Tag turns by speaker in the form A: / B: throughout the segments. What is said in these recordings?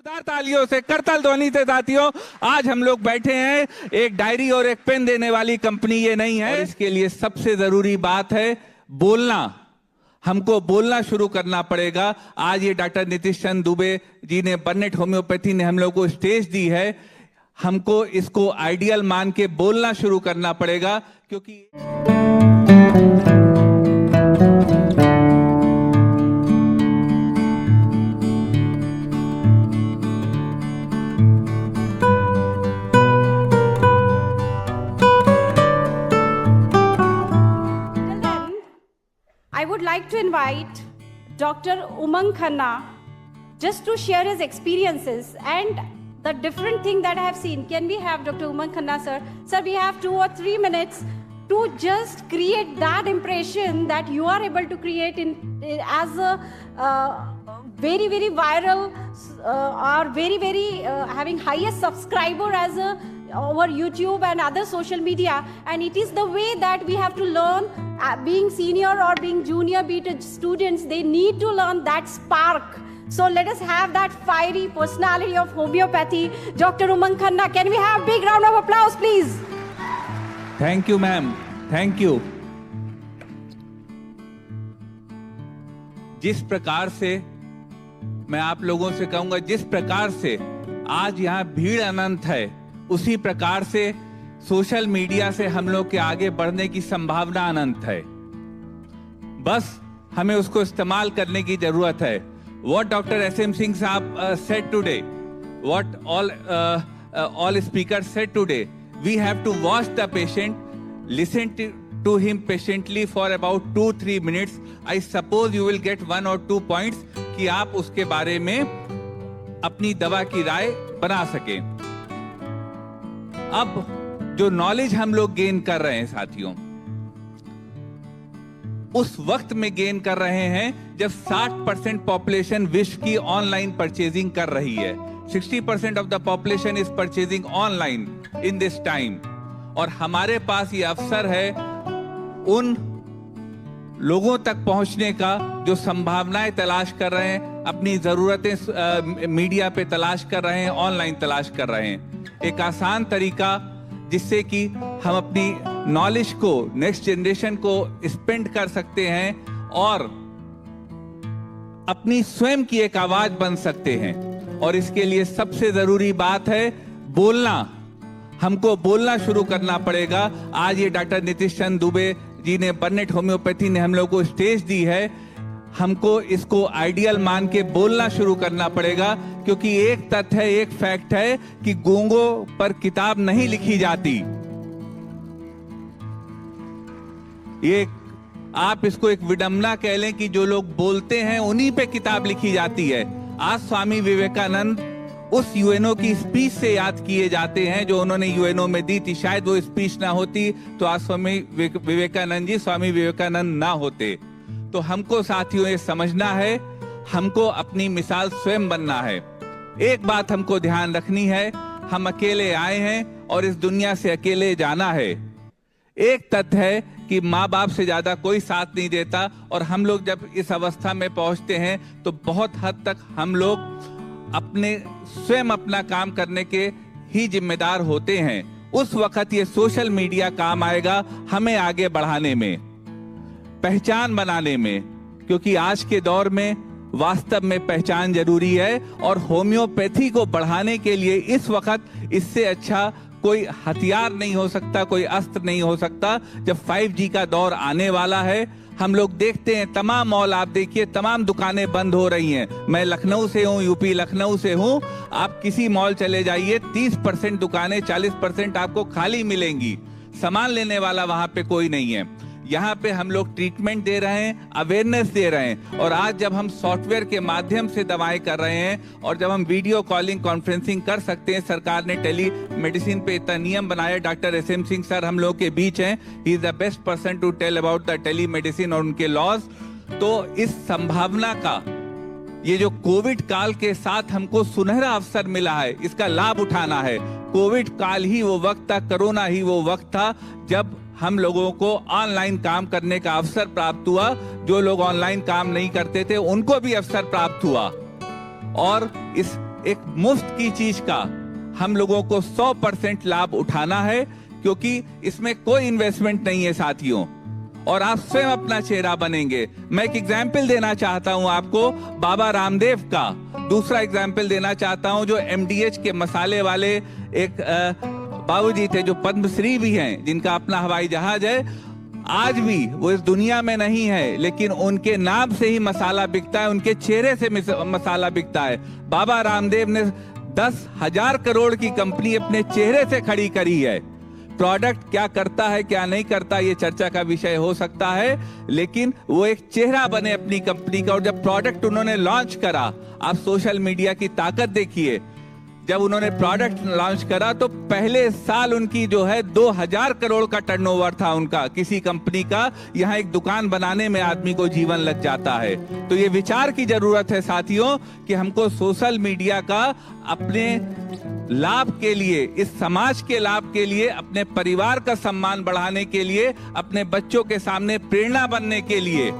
A: जोरदार तालियों से, करताल ध्वनि से साथियों, आज हम लोग बैठे हैं। एक डायरी और एक पेन देने वाली कंपनी ये नहीं है। और इसके लिए सबसे जरूरी बात है बोलना। हमको बोलना शुरू करना पड़ेगा। आज ये डॉक्टर नीतीश चंद्र दुबे जी ने, बर्नेट होम्योपैथी ने हम लोग को स्टेज दी है। हमको इसको आइडियल मान के बोलना शुरू करना पड़ेगा, क्योंकि
B: I would like to invite Dr. Umang Khanna just to share his experiences and the different thing that I have seen. Can we have Dr. Umang Khanna, sir? Sir, we have 2 or 3 minutes to just create that impression that you are able to create as a very, very viral or very, having highest subscriber as a over YouTube and other social media, and it is the way that we have to learn. Being senior or being junior, be it students, they need to learn that spark. So let us have that fiery personality of homeopathy, Dr. Umang Khanna. Can we have a big round of applause, please?
A: Thank you ma'am, thank you. जिस प्रकार से मैं आप लोगों से कहूंगा, जिस प्रकार से आज यहाँ भीड़ अनंत है, उसी प्रकार से सोशल मीडिया से हम लोग के आगे बढ़ने की संभावना अनंत है। बस हमें उसको इस्तेमाल करने की जरूरत है। What Dr. SM Singh साहब said today, what all speakers said today, we have to watch the patient, listen to him patiently for about 2-3 minutes. I suppose you will get 1 or 2 points कि आप उसके बारे में अपनी दवा की राय बना सकें। अब जो नॉलेज हम लोग गेन कर रहे हैं साथियों, उस वक्त में गेन कर रहे हैं जब 60% पॉपुलेशन विश्व की ऑनलाइन परचेजिंग कर रही है। 60% of the population is purchasing online in this time. और हमारे पास ये अवसर है उन लोगों तक पहुंचने का जो संभावनाएं तलाश कर रहे हैं, अपनी जरूरतें मीडिया पे तलाश कर रहे हैं, ऑनलाइन तलाश कर रहे हैं। एक आसान तरीका जिससे कि हम अपनी नॉलेज को नेक्स्ट जनरेशन को स्पेंड कर सकते हैं और अपनी स्वयं की एक आवाज बन सकते हैं। और इसके लिए सबसे जरूरी बात है बोलना। हमको बोलना शुरू करना पड़ेगा। आज ये डॉक्टर नीतीश चंद्र दुबे जी ने, बर्नेट होम्योपैथी ने हम लोग को स्टेज दी है। हमको इसको आइडियल मान के बोलना शुरू करना पड़ेगा, क्योंकि एक तथ्य है, एक फैक्ट है कि गूंगों पर किताब नहीं लिखी जाती। ये आप इसको एक विडंबना कह लें कि जो लोग बोलते हैं उन्हीं पे किताब लिखी जाती है। आज स्वामी विवेकानंद उस यूएनओ की स्पीच से याद किए जाते हैं जो उन्होंने यूएनओ में दी थी। शायद वो स्पीच ना होती तो आज स्वामी विवेकानंद जी स्वामी विवेकानंद ना होते। तो हमको साथियों ये समझना है, हमको अपनी मिसाल स्वयं बनना है। एक बात हमको ध्यान रखनी है, हम अकेले आए हैं और इस दुनिया से अकेले जाना है। एक तथ्य है कि माँ बाप से ज्यादा कोई साथ नहीं देता, और हम लोग जब इस अवस्था में पहुंचते हैं तो बहुत हद तक हम लोग अपने स्वयं अपना काम करने के ही जिम्मेदार होते हैं। उस वक्त ये सोशल मीडिया काम आएगा हमें आगे बढ़ाने में, पहचान बनाने में, क्योंकि आज के दौर में वास्तव में पहचान जरूरी है। और होम्योपैथी को बढ़ाने के लिए इस वक्त इससे अच्छा कोई हथियार नहीं हो सकता, कोई अस्त्र नहीं हो सकता। जब 5G का दौर आने वाला है, हम लोग देखते हैं तमाम मॉल, आप देखिए तमाम दुकानें बंद हो रही हैं। मैं लखनऊ से हूँ, यूपी लखनऊ से हूँ। आप किसी मॉल चले जाइए, 30% दुकानें, 40% आपको खाली मिलेंगी। सामान लेने वाला वहां पे कोई नहीं है। यहाँ पे हम लोग ट्रीटमेंट दे रहे हैं, अवेयरनेस दे रहे हैं। और आज जब हम सॉफ्टवेयर के माध्यम से दवाएं कर रहे हैं और जब हम वीडियो कॉलिंग कॉन्फ्रेंसिंग कर सकते हैं, सरकार ने टेली मेडिसिन पे इतना नियम बनाया। डॉक्टर SM सिंह सर हम लोग के बीच हैं, he is the best person to tell about the tele medicine और उनके लॉज। तो इस संभावना का, ये जो कोविड काल के साथ हमको सुनहरा अवसर मिला है, इसका लाभ उठाना है। कोविड काल ही वो वक्त था, कोरोना ही वो वक्त था जब हम लोगों को ऑनलाइन काम करने का अवसर प्राप्त हुआ। जो लोग ऑनलाइन काम नहीं करते थे उनको भी अवसर प्राप्त हुआ। और इस एक मुफ्त की चीज का हम लोगों को 100% लाभ उठाना है, क्योंकि इसमें कोई इन्वेस्टमेंट नहीं है साथियों, और आप स्वयं अपना चेहरा बनेंगे। मैं एक एग्जाम्पल देना चाहता हूं आपको बाबा रामदेव का। दूसरा एग्जाम्पल देना चाहता हूं, जो MDH के मसाले वाले एक बाबूजी थे, जो पद्मश्री भी हैं, जिनका अपना हवाई जहाज है। आज भी वो इस दुनिया में नहीं है, लेकिन उनके नाम से ही मसाला बिकता है, उनके चेहरे से मसाला बिकता है। बाबा रामदेव ने 10,000 करोड़ की कंपनी अपने चेहरे से खड़ी करी है। प्रोडक्ट क्या करता है क्या नहीं करता ये चर्चा का विषय हो सकता है, लेकिन वो एक चेहरा बने अपनी कंपनी का। और जब प्रोडक्ट उन्होंने लॉन्च करा, आप सोशल मीडिया की ताकत देखिए, जब उन्होंने प्रोडक्ट लॉन्च करा तो पहले साल उनकी जो है 2,000 करोड़ का टर्नओवर था उनका, किसी कंपनी का। यहाँ एक दुकान बनाने में आदमी को जीवन लग जाता है। तो ये विचार की जरूरत है साथियों कि हमको सोशल मीडिया का अपने लाभ के लिए, इस समाज के लाभ के लिए, अपने परिवार का सम्मान बढ़ाने के लिए, अपने बच्चों के सामने प्रेरणा बनने के लिए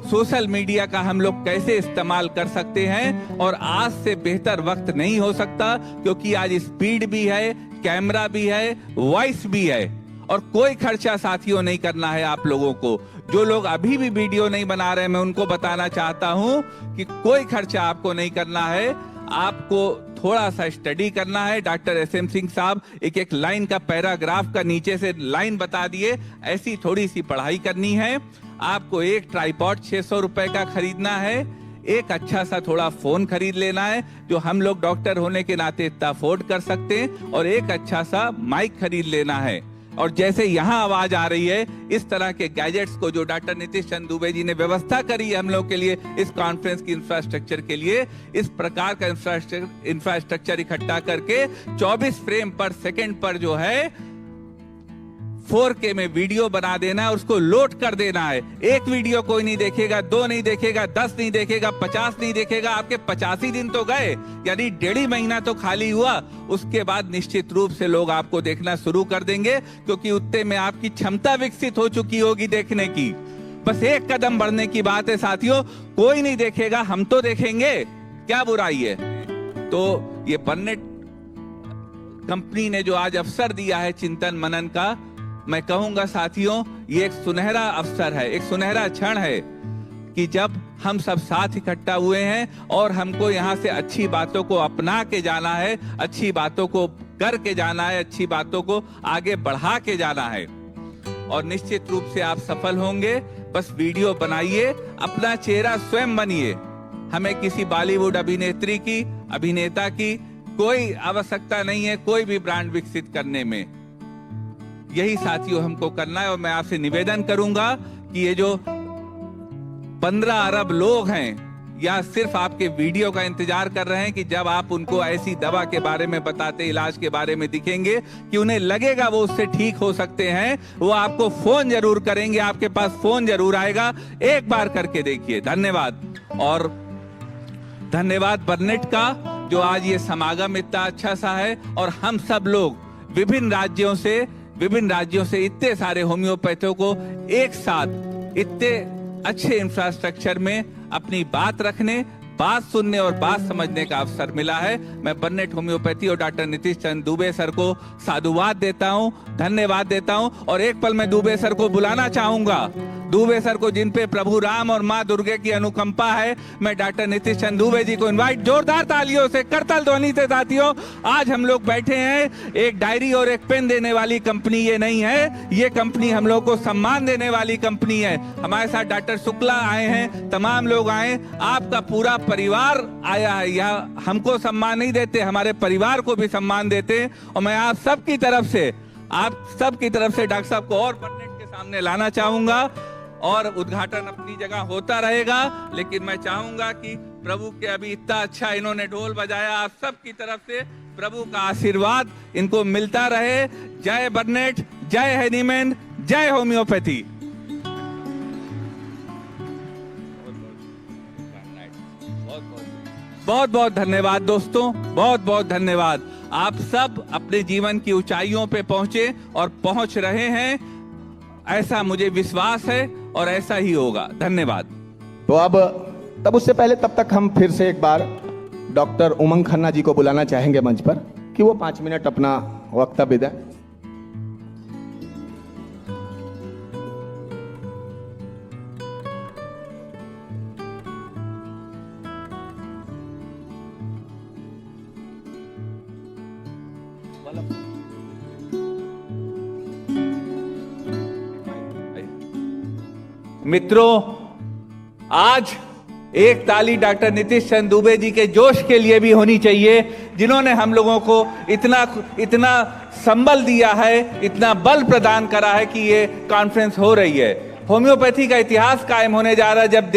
A: सोशल मीडिया का हम लोग कैसे इस्तेमाल कर सकते हैं। और आज से बेहतर वक्त नहीं हो सकता, क्योंकि आज स्पीड भी है, कैमरा भी है, वॉइस भी है, और कोई खर्चा साथियों नहीं करना है आप लोगों को। जो लोग अभी भी वीडियो नहीं बना रहे, मैं उनको बताना चाहता हूं कि कोई खर्चा आपको नहीं करना है। आपको थोड़ा सा स्टडी करना है। डॉक्टर SM सिंह साहब एक लाइन का, पैराग्राफ का नीचे से लाइन बता दिए, ऐसी थोड़ी सी पढ़ाई करनी है। आपको एक ट्राइपॉड 600 रुपए का खरीदना है, एक अच्छा सा थोड़ा फोन खरीद लेना है, जो हम लोग डॉक्टर होने के नाते इतना अफोर्ड कर सकते हैं, और एक अच्छा सा माइक खरीद लेना है। और जैसे यहाँ आवाज आ रही है, इस तरह के गैजेट्स को जो डॉक्टर नितिश चंद दुबे जी ने व्यवस्था करी है हम लोग के लिए, इस कॉन्फ्रेंस की इंफ्रास्ट्रक्चर के लिए, इस प्रकार का इंफ्रास्ट्रक्चर इकट्ठा करके 24 फ्रेम पर सेकंड पर जो है 4K में वीडियो बना देना है, उसको लोड कर देना है। एक वीडियो कोई नहीं देखेगा, 2 नहीं देखेगा, 10 नहीं देखेगा, 50 नहीं देखेगा। आपके 85 दिन तो गए, यानी 1.5 महीना तो खाली हुआ। उसके बाद निश्चित रूप से लोग आपको देखना शुरू कर देंगे, क्योंकि उतने में आपकी क्षमता विकसित हो चुकी होगी देखने की। बस एक कदम बढ़ने की बात है साथियों। कोई नहीं देखेगा, हम तो देखेंगे, क्या बुराई है। तो ये बर्नेट कंपनी ने जो आज अवसर दिया है चिंतन मनन का, मैं कहूंगा साथियों, ये एक सुनहरा अवसर है, एक सुनहरा क्षण है कि जब हम सब साथ इकट्ठा हुए हैं और हमको यहाँ से अच्छी बातों को अपना के जाना है, अच्छी बातों को करके जाना है, अच्छी बातों को आगे बढ़ा के जाना है, और निश्चित रूप से आप सफल होंगे। बस वीडियो बनाइए, अपना चेहरा स्वयं बनिए। हमें किसी बॉलीवुड अभिनेत्री की, अभिनेता की कोई आवश्यकता नहीं है कोई भी ब्रांड विकसित करने में। यही साथियों हमको करना है। और मैं आपसे निवेदन करूंगा कि ये जो 15 अरब लोग हैं, या सिर्फ आपके वीडियो का इंतजार कर रहे हैं कि जब आप उनको ऐसी दवा के बारे में बताते, इलाज के बारे में दिखेंगे कि उन्हें लगेगा वो उससे ठीक हो सकते हैं, वो आपको फोन जरूर करेंगे, आपके पास फोन जरूर आएगा। एक बार करके देखिए। धन्यवाद। और धन्यवाद बर्नेट का, जो आज ये समागम इतना अच्छा सा है, और हम सब लोग विभिन्न राज्यों से इतने सारे होम्योपैथियों को एक साथ इतने अच्छे इंफ्रास्ट्रक्चर में अपनी बात रखने, बात सुनने और बात समझने का अवसर मिला है। मैं बर्नेट होम्योपैथी और डॉक्टर नितिश चंद दुबे सर को साधुवाद देता हूं, धन्यवाद देता हूं। और एक पल मैं दुबे सर को बुलाना चाहूंगा, दुबे सर को, जिन पे प्रभु राम और मां दुर्गे की अनुकंपा है। मैं डॉक्टर नितिश चंद दुबे जी को इनवाइट, जोरदार तालियों से, करताल ध्वनि से साथियों। आज हम लोग बैठे हैं, एक डायरी और एक पेन देने वाली कंपनी ये नहीं है, ये कंपनी हम लोग को सम्मान देने वाली कंपनी है। हमारे साथ डॉक्टर शुक्ला आए हैं, तमाम लोग आए, आपका पूरा परिवार आया है। यह हमको सम्मान नहीं देते, हमारे परिवार को भी सम्मान देते। और मैं आप सबकी तरफ से डॉक्टर साहब को और बर्नेट के सामने लाना चाहूंगा। और उद्घाटन अपनी जगह होता रहेगा, लेकिन मैं चाहूंगा कि प्रभु के अभी इतना अच्छा इन्होंने ढोल बजाया, आप सबकी तरफ से प्रभु का आशीर्वाद इनको मिलता रहे। जय बर्नेट, जय हैनीमैन, जय होम्योपैथी। बहुत बहुत धन्यवाद दोस्तों, बहुत बहुत धन्यवाद। आप सब अपने जीवन की ऊंचाइयों पे पहुंचे और पहुंच रहे हैं, ऐसा मुझे विश्वास है और ऐसा ही होगा। धन्यवाद।
C: तो अब तब उससे पहले तब तक हम फिर से एक बार डॉक्टर उमंग खन्ना जी को बुलाना चाहेंगे मंच पर कि वो 5 मिनट अपना वक्तव्य दें।
A: मित्रों, आज एक ताली डॉक्टर नीतीश चंद्र दुबे जी के जोश के लिए भी होनी चाहिए, जिन्होंने हम लोगों को इतना संबल दिया है, इतना बल प्रदान करा है कि ये कॉन्फ्रेंस हो रही है। होम्योपैथी का इतिहास कायम होने जा रहा है, जब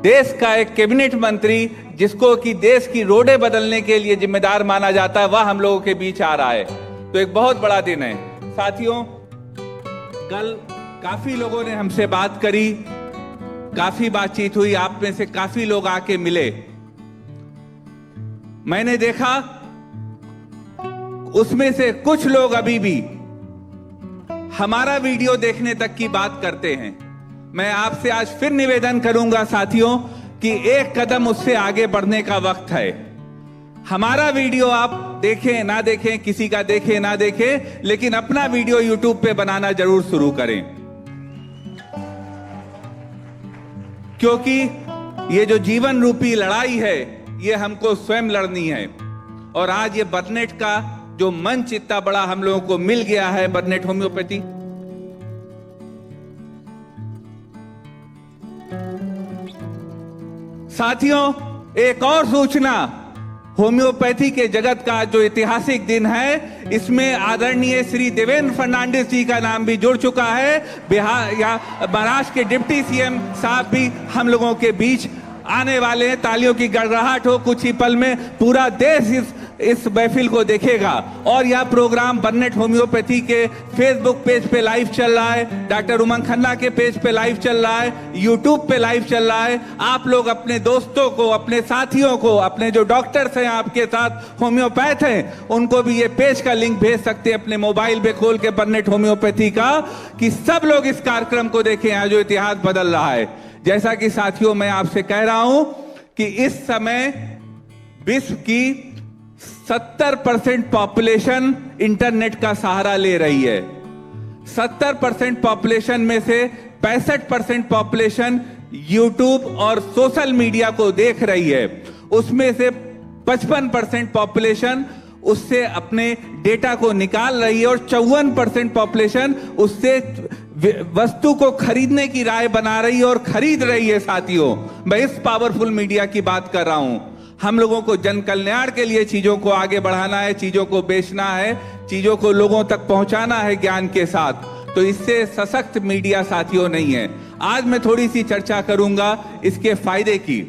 A: देश का एक कैबिनेट मंत्री, जिसको कि देश की रोडें बदलने के लिए जिम्मेदार माना जाता है, वह हम लोगों के बीच आ रहा है। तो एक बहुत बड़ा दिन है। साथियों, कल काफी लोगों ने हमसे बात करी, काफी बातचीत हुई, आप में से काफी लोग आके मिले। मैंने देखा उसमें से कुछ लोग अभी भी हमारा वीडियो देखने तक की बात करते हैं। मैं आपसे आज फिर निवेदन करूंगा साथियों कि एक कदम उससे आगे बढ़ने का वक्त है। हमारा वीडियो आप देखें ना देखें, किसी का देखें ना देखें, लेकिन अपना वीडियो यूट्यूब पे बनाना जरूर शुरू करें, क्योंकि ये जो जीवन रूपी लड़ाई है, ये हमको स्वयं लड़नी है। और आज ये बर्नेट का जो मंच इतना बड़ा हम लोगों को मिल गया है, बर्नेट होम्योपैथी, साथियों एक और सूचना, होम्योपैथी के जगत का जो ऐतिहासिक दिन है, इसमें आदरणीय श्री देवेंद्र फर्नांडिस जी का नाम भी जुड़ चुका है। बिहार या महाराष्ट्र के डिप्टी सीएम साहब भी हम लोगों के बीच आने वाले हैं। तालियों की गड़गड़ाहट हो, कुछ ही पल में पूरा देश इस महफिल को देखेगा। और यह प्रोग्राम बर्नेट होम्योपैथी के फेसबुक पेज पे लाइव चल रहा है, डॉक्टर उमंग खन्ना के पेज पे लाइव चल रहा है, यूट्यूब पे लाइव चल रहा है। आप लोग अपने दोस्तों को, अपने साथियों को, अपने जो डॉक्टर्स हैं आपके साथ होम्योपैथ हैं, उनको भी ये पेज का लिंक भेज सकते हैं अपने मोबाइल पे खोल के, बर्नेट होम्योपैथी का, कि सब लोग इस कार्यक्रम को देखें, आज जो इतिहास बदल रहा है। जैसा कि साथियों मैं आपसे कह रहा हूं कि इस समय विश्व की 70% पॉपुलेशन इंटरनेट का सहारा ले रही है। 70% पॉपुलेशन में से 65% पॉपुलेशन यूट्यूब और सोशल मीडिया को देख रही है। उसमें से 55% पॉपुलेशन उससे अपने डेटा को निकाल रही है और 54% पॉपुलेशन उससे वस्तु को खरीदने की राय बना रही है और खरीद रही है। साथियों, मैं इस पावरफुल मीडिया की बात कर रहा हूं। हम लोगों को जन कल्याण के लिए चीजों को आगे बढ़ाना है, चीजों को बेचना है, चीजों को लोगों तक पहुंचाना है ज्ञान के साथ। तो इससे सशक्त मीडिया साथियों नहीं है। आज मैं थोड़ी सी चर्चा करूंगा इसके फायदे की।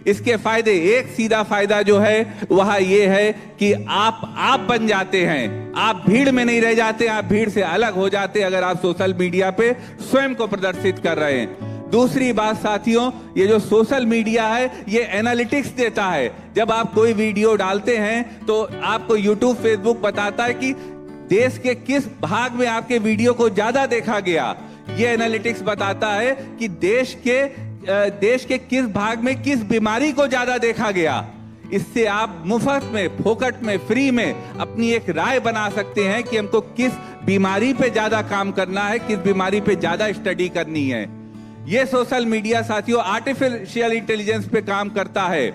A: इसके फायदे, एक सीधा फायदा जो है वह ये है कि आप बन जाते हैं, आप भीड़ में नहीं रह जाते, आप भीड़ से अलग हो जाते अगर आप सोशल मीडिया पे स्वयं को प्रदर्शित कर रहे हैं। दूसरी बात साथियों, ये जो सोशल मीडिया है ये एनालिटिक्स देता है। जब आप कोई वीडियो डालते हैं तो आपको यूट्यूब फेसबुक बताता है कि देश के किस भाग में आपके वीडियो को ज्यादा देखा गया। ये एनालिटिक्स बताता है कि देश के किस भाग में किस बीमारी को ज्यादा देखा गया। इससे आप मुफ्त में, फोकट में, फ्री में अपनी एक राय बना सकते हैं कि हमको किस बीमारी पे ज्यादा काम करना है, किस बीमारी पे ज्यादा स्टडी करनी है। ये सोशल मीडिया साथियों आर्टिफिशियल इंटेलिजेंस पे काम करता है।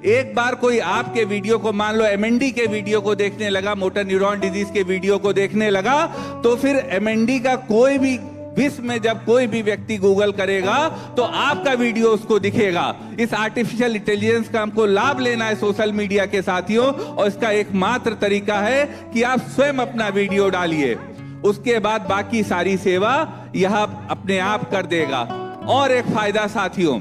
A: एक बार कोई आपके वीडियो को, मान लो एमएनडी के वीडियो को देखने लगा, मोटर न्यूरॉन डिजीज के वीडियो को देखने लगा, तो फिर एमएनडी का कोई भी विश्व में जब कोई भी व्यक्ति गूगल करेगा तो आपका वीडियो उसको दिखेगा। इस आर्टिफिशियल इंटेलिजेंस का हमको लाभ लेना है सोशल मीडिया के साथियों, और इसका एकमात्र तरीका है कि आप स्वयं अपना वीडियो डालिए, उसके बाद बाकी सारी सेवा यह अपने आप कर देगा। और एक फायदा साथियों,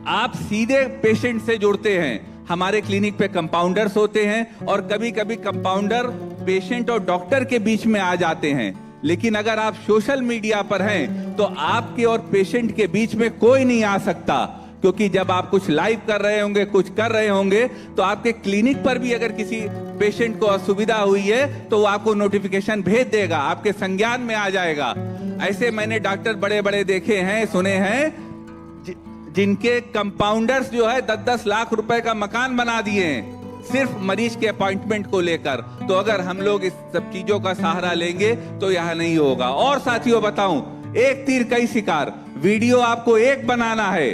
A: आप सीधे पेशेंट से जुड़ते हैं। हमारे क्लिनिक पे कंपाउंडर्स होते हैं और कभी कभी कंपाउंडर पेशेंट और डॉक्टर के बीच में आ जाते हैं। लेकिन अगर आप सोशल मीडिया पर हैं तो आपके और पेशेंट के बीच में कोई नहीं आ सकता, क्योंकि जब आप कुछ लाइव कर रहे होंगे, कुछ कर रहे होंगे, तो आपके क्लिनिक पर भी अगर किसी पेशेंट को असुविधा हुई है तो वो आपको नोटिफिकेशन भेज देगा, आपके संज्ञान में आ जाएगा। ऐसे मैंने डॉक्टर बड़े बड़े देखे हैं, सुने हैं, जिनके कंपाउंडर्स जो है 10-10 लाख रुपए का मकान बना दिए हैं सिर्फ मरीज के अपॉइंटमेंट को लेकर। तो अगर हम लोग इस सब चीजों का सहारा लेंगे तो यह नहीं होगा। और साथियों बताऊं, एक तीर कई शिकार। वीडियो आपको एक बनाना है,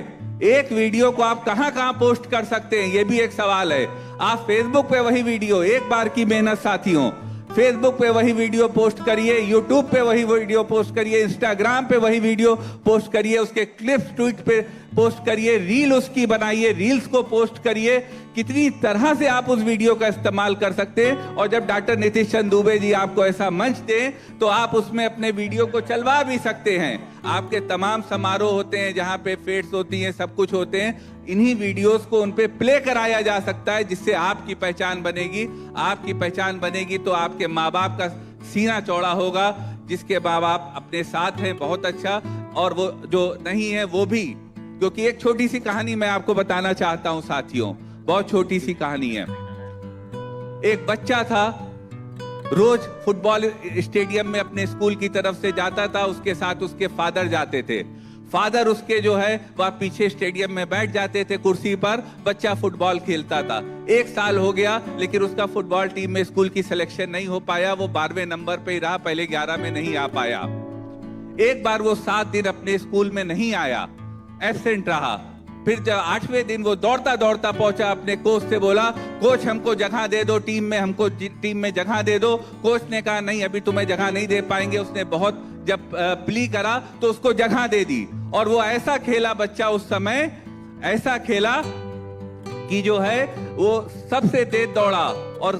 A: एक वीडियो को आप कहां कहां पोस्ट कर सकते हैं, यह भी एक सवाल है। आप फेसबुक पे वही वीडियो, एक बार की मेहनत साथियों, फेसबुक पे वही वीडियो पोस्ट करिए, यूट्यूब पे वही वीडियो पोस्ट करिए, इंस्टाग्राम पे वही वीडियो पोस्ट करिए, उसके क्लिप्स ट्वीट पे पोस्ट करिए, रील उसकी बनाइए, रील्स को पोस्ट करिए। कितनी तरह से आप उस वीडियो का इस्तेमाल कर सकते हैं। और जब डॉक्टर नीतीश चंद दुबे जी आपको ऐसा मंच दें तो आप उसमें अपने वीडियो को चलवा भी सकते हैं। आपके तमाम समारोह होते हैं जहां पे फेट्स होती हैं, सब कुछ होते हैं, इन्हीं वीडियोस को उन पे प्ले कराया जा सकता है, जिससे आपकी पहचान बनेगी। आपकी पहचान बनेगी तो आपके माँ बाप का सीना चौड़ा होगा। जिसके माँ बाप अपने साथ हैं बहुत अच्छा, और वो जो नहीं है वो भी। क्योंकि एक छोटी सी कहानी मैं आपको बताना चाहता हूं साथियों, बहुत छोटी सी कहानी है। एक बच्चा था, रोज फुटबॉल स्टेडियम में अपने स्कूल की तरफ से जाता था, उसके साथ उसके फादर जाते थे। फादर उसके जो है वह पीछे स्टेडियम में बैठ जाते थे कुर्सी पर, बच्चा फुटबॉल खेलता था। 1 साल हो गया लेकिन उसका फुटबॉल टीम में स्कूल की सिलेक्शन नहीं हो पाया, वो 12वें नंबर पे ही रहा, पहले 11 में नहीं आ पाया। एक बार वो 7 दिन अपने स्कूल में नहीं आया, एब्सेंट रहा। फिर जब 8वें दिन वो दौड़ता दौड़ता पहुंचा, अपने कोच से बोला, कोच हमको जगह दे दो टीम में, हमको टीम में जगह दे दो। कोच ने कहा नहीं, अभी तुम्हें जगह नहीं दे पाएंगे। उसने बहुत जब प्ली करा तो उसको जगह दे दी, और वो ऐसा खेला बच्चा, उस समय ऐसा खेला कि जो है वो सबसे तेज दौड़ा और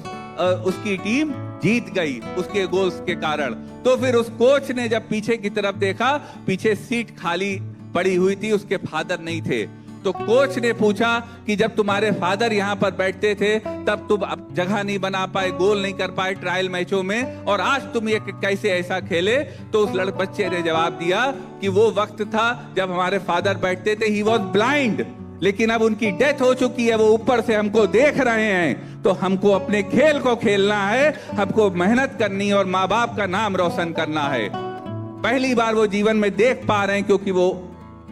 A: उसकी टीम जीत गई उसके गोल्स के कारण। तो फिर उस कोच ने जब पीछे की तरफ देखा, पीछे सीट खाली पड़ी हुई थी, उसके फादर नहीं थे। तो कोच ने पूछा कि जब तुम्हारे फादर यहाँ पर बैठते थे तब तुम अब जगह नहीं बना पाए, गोल नहीं कर पाए ट्रायल मैचों में, और आज तुम ये कैसे ऐसा खेले? तो उस बच्चे ने जवाब दिया कि वो वक्त था जब हमारे फादर बैठते थे, ही वॉज ब्लाइंड, लेकिन अब उनकी डेथ हो चुकी है, वो ऊपर से हमको देख रहे हैं। तो हमको अपने खेल को खेलना है, हमको मेहनत करनी है और माँ बाप का नाम रोशन करना है। पहली बार वो जीवन में देख पा रहे हैं क्योंकि वो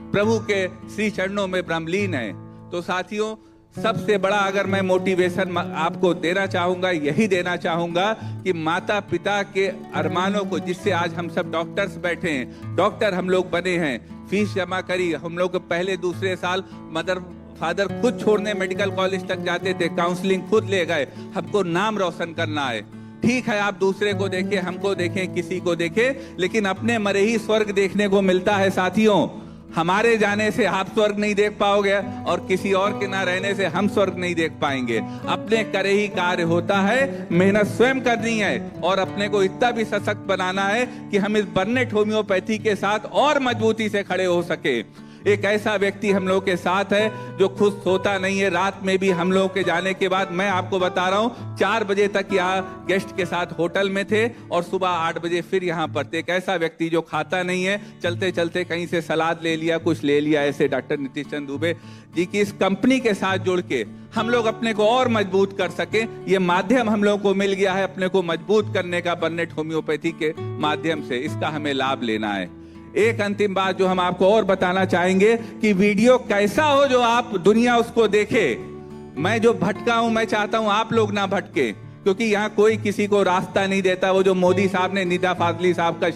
A: प्रभु के श्री चरणों में ब्रह्मलीन है। तो साथियों, सबसे बड़ा अगर मैं मोटिवेशन आपको देना चाहूंगा, यही देना चाहूंगा कि माता पिता के अरमानों को, जिससे आज हम सब डॉक्टर्स बैठे हैं, डॉक्टर हम लोग बने हैं, फीस जमा करी, हम लोग पहले दूसरे साल मदर फादर खुद छोड़ने मेडिकल कॉलेज तक जाते थे, काउंसलिंग खुद ले गए। हमको नाम रोशन करना है। ठीक है, आप दूसरे को देखें, हमको देखें, किसी को देखें, लेकिन अपने मरे ही स्वर्ग देखने को मिलता है साथियों। हमारे जाने से आप स्वर्ग नहीं देख पाओगे और किसी और के ना रहने से हम स्वर्ग नहीं देख पाएंगे। अपने करे ही कार्य होता है, मेहनत स्वयं करनी है और अपने को इतना भी सशक्त बनाना है कि हम इस बर्नेट होम्योपैथी के साथ और मजबूती से खड़े हो सके। एक ऐसा व्यक्ति हम लोग के साथ है जो खुद सोता नहीं है। रात में भी हम लोग के जाने के बाद, मैं आपको बता रहा हूं, 4 बजे तक यहाँ गेस्ट के साथ होटल में थे और सुबह 8 बजे फिर यहाँ पर थे। एक ऐसा व्यक्ति जो खाता नहीं है, चलते चलते कहीं से सलाद ले लिया, कुछ ले लिया। ऐसे डॉक्टर नीतीश चंद दुबे जी की इस कंपनी के साथ जुड़ के हम लोग अपने को और मजबूत कर सके, ये माध्यम हम लोग को मिल गया है अपने को मजबूत करने का, बर्नेट होम्योपैथी के माध्यम से। इसका हमें लाभ लेना है। एक अंतिम बात जो हम आपको और बताना चाहेंगे कि वीडियो कैसा हो जो आप दुनिया उसको देखे। मैं जो भटका हूं, मैं चाहता हूं आप लोग ना भटके, क्योंकि यहाँ कोई किसी को रास्ता नहीं देता। वो जो मोदी साहब ने निदा फाजली साहब का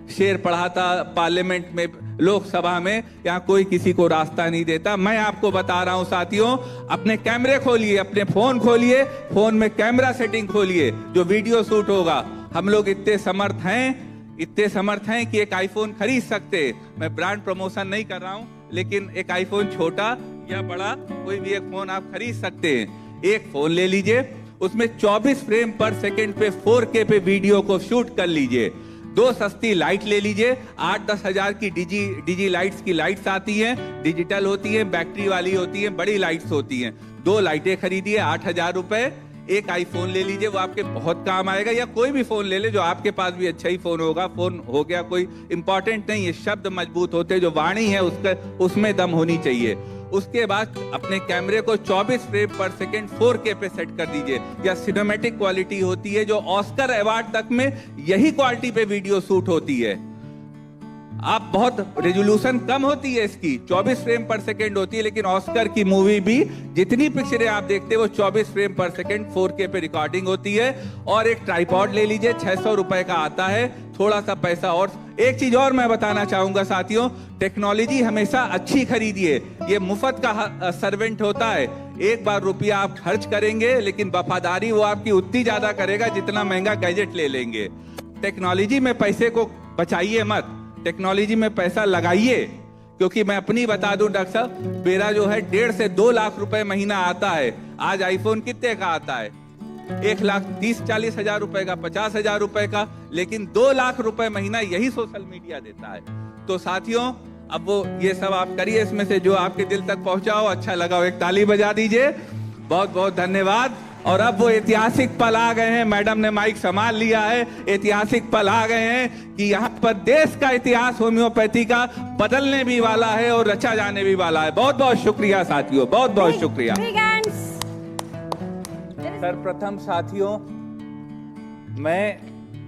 A: शेर पढ़ा था पार्लियामेंट में, लोकसभा में, यहाँ कोई किसी को रास्ता नहीं देता। मैं आपको बता रहा हूं साथियों, अपने कैमरे खोलिए, अपने फोन खोलिए, फोन में कैमरा सेटिंग खोलिए, जो वीडियो शूट होगा। हम लोग इतने समर्थ हैं कि एक आईफोन खरीद सकते। मैं ब्रांड प्रमोशन नहीं कर रहा हूं, लेकिन एक आईफोन छोटा या बड़ा कोई भी एक फोन आप खरीद सकते हैं। एक फोन ले लीजिए, उसमें 24 फ्रेम पर सेकंड पे 4K पे वीडियो को शूट कर लीजिए। 2 सस्ती लाइट ले लीजिए, 8-10 हजार की डिजी लाइट्स की लाइट्स आती हैं, डिजिटल होती हैं, बैटरी वाली होती हैं, बड़ी लाइट्स होती हैं। 2 लाइटें खरीदिए, 8,000 रुपए। एक आईफोन ले लीजिए, वो आपके बहुत काम आएगा, या कोई भी फोन ले ले जो आपके पास भी अच्छा ही फोन होगा। फोन हो गया कोई इंपॉर्टेंट नहीं है, शब्द मजबूत होते, जो वाणी है उसमें दम होनी चाहिए। उसके बाद अपने कैमरे को 24 फ्रेम पर सेकंड 4K पे सेट कर दीजिए, या सिनेमैटिक क्वालिटी होती है जो ऑस्कर अवार्ड तक में यही क्वालिटी पे वीडियो शूट होती है। आप बहुत रेजोल्यूशन कम होती है इसकी, 24 फ्रेम पर सेकेंड होती है, लेकिन ऑस्कर की मूवी भी जितनी पिक्चरें आप देखते हो वो 24 फ्रेम पर सेकेंड 4K पे रिकॉर्डिंग होती है। और एक ट्राइपॉड ले लीजिए, 600 रुपए का आता है, थोड़ा सा पैसा। और एक चीज और मैं बताना चाहूंगा साथियों, टेक्नोलॉजी हमेशा अच्छी खरीदिए, ये मुफ्त का सर्वेंट होता है। एक बार रुपया आप खर्च करेंगे, लेकिन वफादारी वो आपकी उतनी ज्यादा करेगा जितना महंगा गैजेट ले लेंगे। टेक्नोलॉजी में पैसे को बचाइए मत, टेक्नोलॉजी में पैसा लगाइए। क्योंकि मैं अपनी बता दूं डॉक्टर साहब, मेरा जो है 1.5 से 2 लाख रुपए महीना आता है। आज आईफोन कितने का आता है? 1,30,40 हजार रुपए का, 50 हजार रुपए का, लेकिन 2 लाख रुपए महीना यही सोशल मीडिया देता है। तो साथियों, अब वो ये सब आप करिए, इसमें से जो आपके दिल तक पहुंचा हो, अच्छा लगा हो, एक ताली बजा दीजिए। बहुत बहुत धन्यवाद। और अब वो ऐतिहासिक पल आ गए हैं, मैडम ने माइक संभाल लिया है, ऐतिहासिक पल आ गए हैं कि यहाँ पर देश का इतिहास होम्योपैथी का बदलने भी वाला है और रचा जाने भी वाला है। बहुत बहुत शुक्रिया साथियों, बहुत बहुत शुक्रिया। सर्वप्रथम साथियों, मैं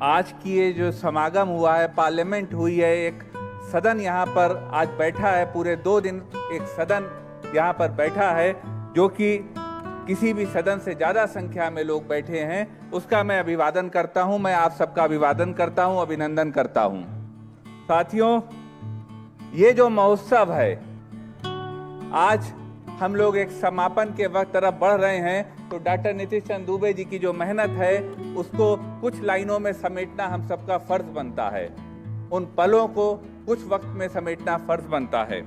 A: आज की ये जो समागम हुआ है, पार्लियामेंट हुई है, एक सदन यहाँ पर आज बैठा है, पूरे 2 दिन एक सदन यहाँ पर बैठा है, जो कि किसी भी सदन से ज्यादा संख्या में लोग बैठे हैं, उसका मैं अभिवादन करता हूं। मैं आप सबका अभिवादन करता हूं, अभिनंदन करता हूं। साथियों, ये जो महोत्सव है, आज हम लोग एक समापन के वक्त तरफ बढ़ रहे हैं, तो डॉक्टर नीतीश चंद्र दुबे जी की जो मेहनत है उसको कुछ लाइनों में समेटना हम सबका फर्ज बनता है, उन पलों को कुछ वक्त में समेटना फर्ज बनता है।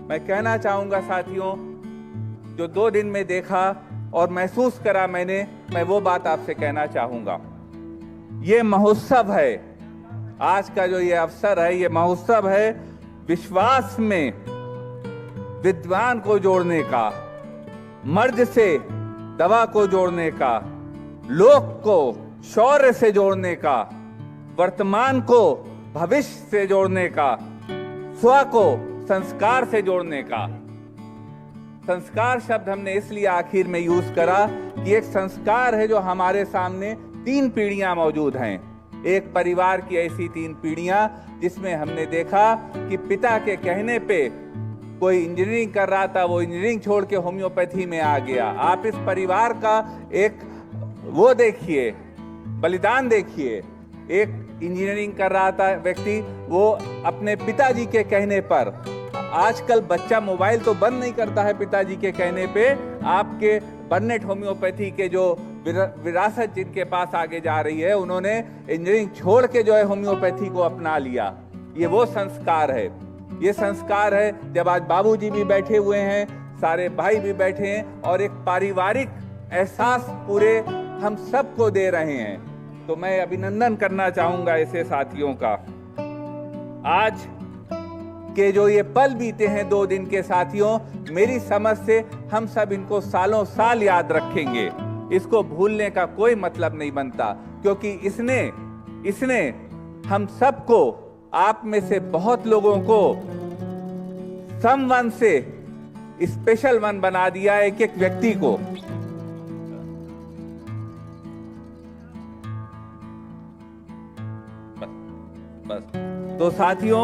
A: मैं कहना चाहूंगा साथियों, जो 2 दिन में देखा और महसूस करा मैंने, मैं वो बात आपसे कहना चाहूंगा। ये महोत्सव है, आज का जो ये अवसर है, ये महोत्सव है विश्वास में विद्वान को जोड़ने का, मर्ज से दवा को जोड़ने का, लोक को शौर्य से जोड़ने का, वर्तमान को भविष्य से जोड़ने का, स्व को संस्कार से जोड़ने का। संस्कार शब्द हमने इसलिए आखिर में यूज करा कि एक संस्कार है जो हमारे सामने 3 पीढ़ियां मौजूद हैं। एक परिवार की ऐसी 3 पीढ़ियां जिसमें हमने देखा कि पिता के कहने पे कोई इंजीनियरिंग कर रहा था, वो इंजीनियरिंग छोड़ के होम्योपैथी में आ गया। आप इस परिवार का एक वो देखिए, बलिदान देखिए। एक इंजीनियरिंग कर रहा था व्यक्ति, वो अपने पिताजी के कहने पर, आजकल बच्चा मोबाइल तो बंद नहीं करता है पिताजी के कहने पे, आपके बर्नेट होम्योपैथी के जो विरासत जिनके पास आगे जा रही है, उन्होंने इंजीनियरिंग छोड़ के जो है होम्योपैथी को अपना लिया। ये वो संस्कार है, ये संस्कार है जब आज बाबूजी भी बैठे हुए हैं, सारे भाई भी बैठे हैं और एक पारिवारिक एहसास पूरे हम सबको दे रहे हैं। तो मैं अभिनंदन करना चाहूंगा ऐसे साथियों का। आज के जो ये पल बीते हैं 2 दिन के साथियों, मेरी समझ से हम सब इनको सालों साल याद रखेंगे। इसको भूलने का कोई मतलब नहीं बनता, क्योंकि इसने हम सबको, आप में से बहुत लोगों को समवन से स्पेशल वन बना दिया, एक एक व्यक्ति को। बस तो साथियों,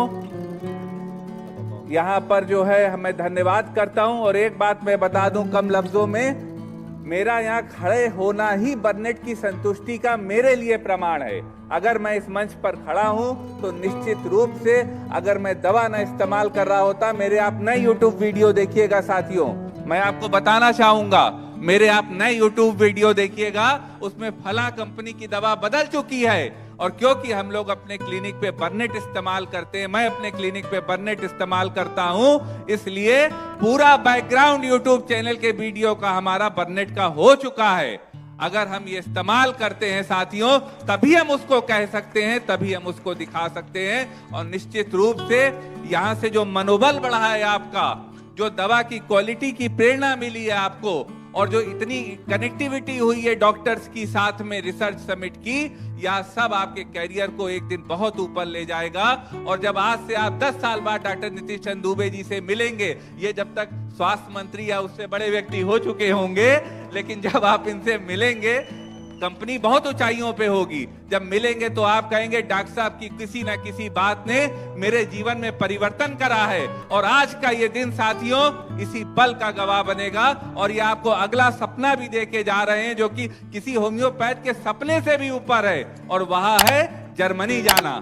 A: यहाँ पर जो है मैं धन्यवाद करता हूं। और एक बात मैं बता दूं कम लफ्जों में, मेरा यहाँ खड़े होना ही बर्नेट की संतुष्टि का मेरे लिए प्रमाण है। अगर मैं इस मंच पर खड़ा हूं तो निश्चित रूप से, अगर मैं दवा न इस्तेमाल कर रहा होता, मेरे आप नए YouTube वीडियो देखिएगा साथियों, मैं आपको बताना चाहूंगा, मेरे आप नए YouTube वीडियो देखिएगा, उसमें फला कंपनी की दवा बदल चुकी है। और क्योंकि हम लोग अपने क्लिनिक पे बर्नेट इस्तेमाल करते हैं, मैं अपने क्लिनिक पे बर्नेट इस्तेमाल करता हूं, इसलिए पूरा बैकग्राउंड YouTube चैनल के वीडियो का हमारा बर्नेट का हो चुका है। अगर हम ये इस्तेमाल करते हैं साथियों, तभी हम उसको कह सकते हैं, तभी हम उसको दिखा सकते हैं। और निश्चित रूप से यहां से जो मनोबल बढ़ा है आपका, जो दवा की क्वालिटी की प्रेरणा मिली है आपको, और जो इतनी कनेक्टिविटी हुई है डॉक्टर्स की साथ में रिसर्च समिट की, यह सब आपके कैरियर को एक दिन बहुत ऊपर ले जाएगा। और जब आज से आप 10 साल बाद डॉक्टर नीतीश चंद्र दुबे जी से मिलेंगे, ये जब तक स्वास्थ्य मंत्री या उससे बड़े व्यक्ति हो चुके होंगे, लेकिन जब आप इनसे मिलेंगे, कंपनी बहुत ऊंचाइयों पे होगी, जब मिलेंगे तो आप कहेंगे डॉक्टर साहब की किसी ना किसी बात ने मेरे जीवन में परिवर्तन करा है। और आज का ये दिन साथियों इसी पल का गवाह बनेगा। और ये आपको अगला सपना भी देके जा रहे हैं जो कि किसी होम्योपैथ के सपने से भी ऊपर है, और वह है जर्मनी जाना।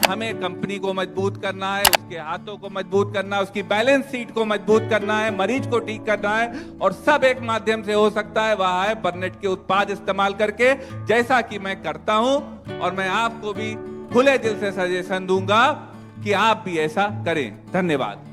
A: हमें कंपनी को मजबूत करना है, उसके हाथों को मजबूत करना है, उसकी बैलेंस शीट को मजबूत करना है, मरीज को ठीक करना है, और सब एक माध्यम से हो सकता है, वह है बर्नेट के उत्पाद इस्तेमाल करके, जैसा कि मैं करता हूं। और मैं आपको भी खुले दिल से सजेशन दूंगा कि आप भी ऐसा करें। धन्यवाद।